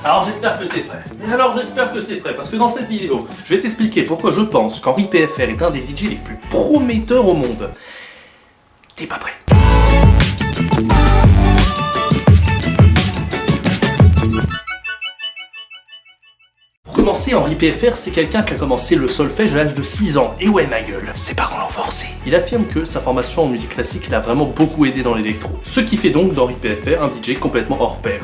Alors j'espère que t'es prêt. Parce que dans cette vidéo, je vais t'expliquer pourquoi je pense qu'Henri PFR est un des DJ les plus prometteurs au monde. T'es pas prêt? Pour commencer, Henri PFR, c'est quelqu'un qui a commencé le solfège à l'âge de 6 ans. Et ouais, ma gueule, ses parents l'ont forcé. Il affirme que sa formation en musique classique l'a vraiment beaucoup aidé dans l'électro. Ce qui fait donc d'Henri PFR un DJ complètement hors pair.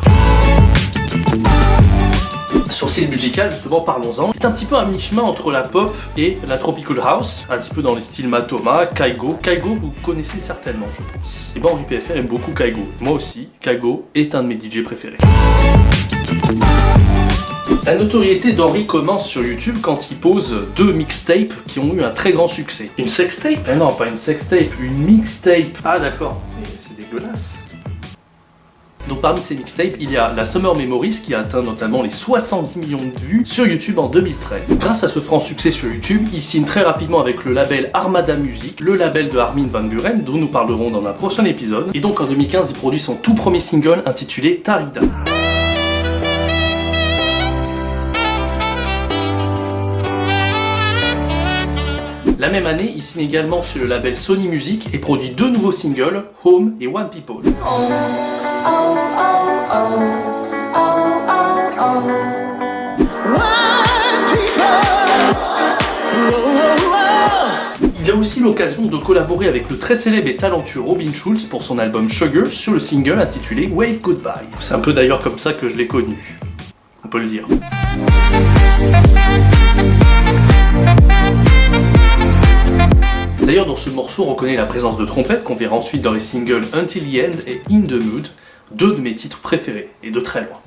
Son style musical, justement, parlons-en, est un petit peu à mi-chemin entre la pop et la tropical house, un petit peu dans les styles Matoma, Kygo. Kygo, vous connaissez certainement, je pense. Et ben, Henri PFR aime beaucoup Kygo. Moi aussi, Kygo est un de mes DJ préférés. La notoriété d'Henri commence sur YouTube quand il pose 2 mixtapes qui ont eu un très grand succès. Une sextape? Eh non, pas une sextape, une mixtape. Ah d'accord, mais c'est dégueulasse. Donc parmi ces mixtapes, il y a la Summer Memories qui a atteint notamment les 70 millions de vues sur YouTube en 2013. Grâce à ce franc succès sur YouTube, il signe très rapidement avec le label Armada Music, le label de Armin van Buuren, dont nous parlerons dans un prochain épisode. Et donc en 2015, il produit son tout premier single intitulé Tarida. La même année, il signe également chez le label Sony Music et produit 2 nouveaux singles, Home et One People. Il a aussi l'occasion de collaborer avec le très célèbre et talentueux Robin Schulz pour son album Sugar sur le single intitulé Wave Goodbye. C'est un peu d'ailleurs comme ça que je l'ai connu, on peut le dire. D'ailleurs, dans ce morceau, on reconnaît la présence de trompettes qu'on verra ensuite dans les singles Until the End et In the Mood, 2 de mes titres préférés, et de très loin.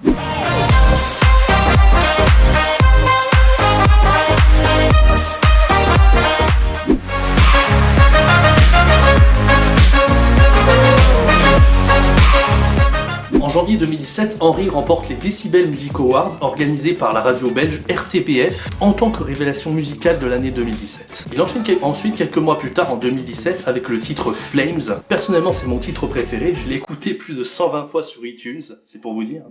En janvier 2017, Henri remporte les Decibel Music Awards organisés par la radio belge RTPF en tant que révélation musicale de l'année 2017. Il enchaîne ensuite quelques mois plus tard en 2017 avec le titre Flames. Personnellement, c'est mon titre préféré, je l'ai écouté plus de 120 fois sur iTunes, c'est pour vous dire.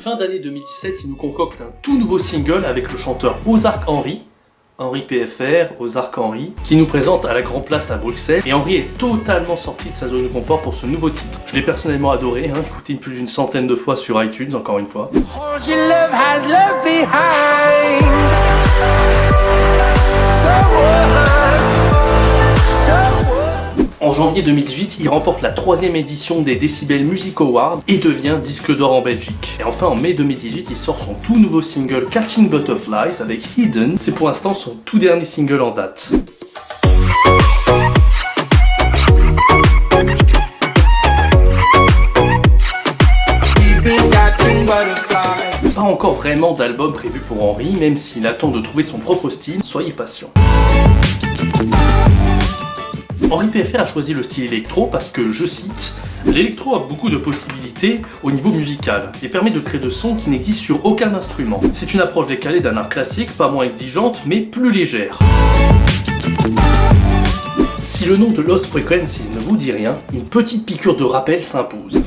Fin d'année 2017, il nous concocte un tout nouveau single avec le chanteur Ozark Henry, Henri PFR, Ozark Henry, qui nous présente à la Grand Place à Bruxelles. Et Henri est totalement sorti de sa zone de confort pour ce nouveau titre. Je l'ai personnellement adoré, écouté plus d'une centaine de fois sur iTunes, encore une fois. En janvier 2018, il remporte la 3e édition des Decibel Music Awards et devient disque d'or en Belgique. Et enfin, en mai 2018, il sort son tout nouveau single Catching Butterflies avec Hidden. C'est pour l'instant son tout dernier single en date. Pas encore vraiment d'album prévu pour Henri, même s'il attend de trouver son propre style, soyez patient. Henri PFR a choisi le style électro parce que, je cite, « L'électro a beaucoup de possibilités au niveau musical et permet de créer de sons qui n'existent sur aucun instrument. C'est une approche décalée d'un art classique, pas moins exigeante, mais plus légère. » Si le nom de Lost Frequencies ne vous dit rien, une petite piqûre de rappel s'impose.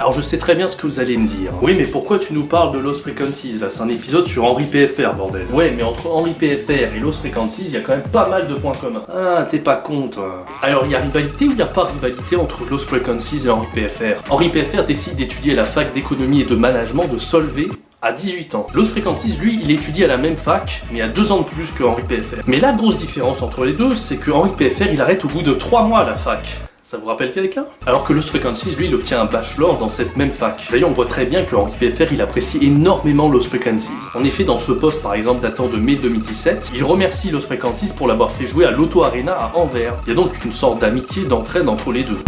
Alors je sais très bien ce que vous allez me dire. Oui, mais pourquoi tu nous parles de Lost Frequencies là? C'est un épisode sur Henri PFR, bordel. Ouais, mais entre Henri PFR et Lost Frequencies, il y a quand même pas mal de points communs. Ah, t'es pas con, toi. Alors, il y a rivalité ou il n'y a pas rivalité entre Lost Frequencies et Henri PFR? Henri PFR décide d'étudier à la fac d'économie et de management de Solvay à 18 ans. Lost Frequencies, lui, il étudie à la même fac, mais à 2 ans de plus que Henri PFR. Mais la grosse différence entre les deux, c'est que Henri PFR, il arrête au bout de 3 mois à la fac. Ça vous rappelle quelqu'un? Alors que Lost Frequencies, lui, il obtient un bachelor dans cette même fac. D'ailleurs, on voit très bien que Henri PFR, il apprécie énormément Lost Frequencies. En effet, dans ce post, par exemple, datant de mai 2017, il remercie Lost Frequencies pour l'avoir fait jouer à l'Auto Arena à Anvers. Il y a donc une sorte d'amitié, d'entraide entre les deux.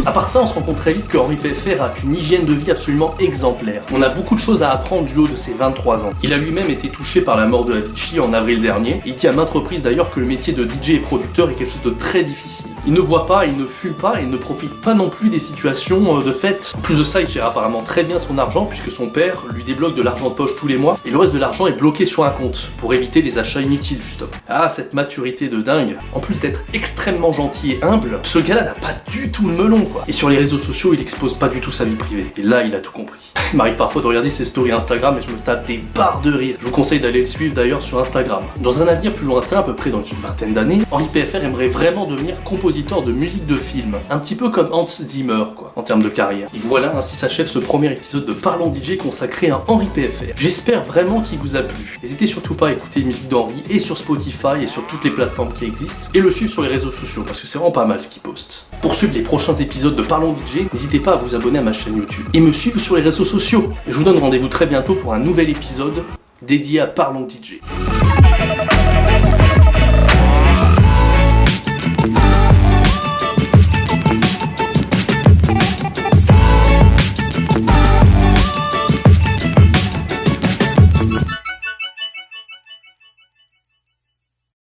À part ça, on se rend compte très vite que Henri PFR a une hygiène de vie absolument exemplaire. On a beaucoup de choses à apprendre du haut de ses 23 ans. Il a lui-même été touché par la mort de Avicii en avril dernier. Il dit à maintes reprises d'ailleurs que le métier de DJ et producteur est quelque chose de très difficile. Il ne boit pas, il ne fume pas, et il ne profite pas non plus des situations de fête. En plus de ça, il gère apparemment très bien son argent puisque son père lui débloque de l'argent de poche tous les mois et le reste de l'argent est bloqué sur un compte pour éviter les achats inutiles justement. Ah, cette maturité de dingue. En plus d'être extrêmement gentil et humble, ce gars-là n'a pas du tout le melon quoi. Et sur les réseaux sociaux, il expose pas du tout sa vie privée. Et là, il a tout compris. Il m'arrive parfois de regarder ses stories Instagram et je me tape des barres de rire. Je vous conseille d'aller le suivre d'ailleurs sur Instagram. Dans un avenir plus lointain, à peu près dans une vingtaine d'années, Henri PFR aimerait vraiment devenir compositeur de musique de film. Un petit peu comme Hans Zimmer quoi, en termes de carrière. Et voilà, ainsi s'achève ce premier épisode de Parlons DJ consacré à Henri PFR. J'espère vraiment qu'il vous a plu. N'hésitez surtout pas à écouter les musiques d'Henri et sur Spotify et sur toutes les plateformes qui existent. Et le suivre sur les réseaux sociaux parce que c'est vraiment pas mal ce qu'il poste. Pour suivre les prochains épisodes de Parlons DJ, n'hésitez pas à vous abonner à ma chaîne YouTube et me suivre sur les réseaux sociaux. Et je vous donne rendez-vous très bientôt pour un nouvel épisode dédié à Parlons DJ.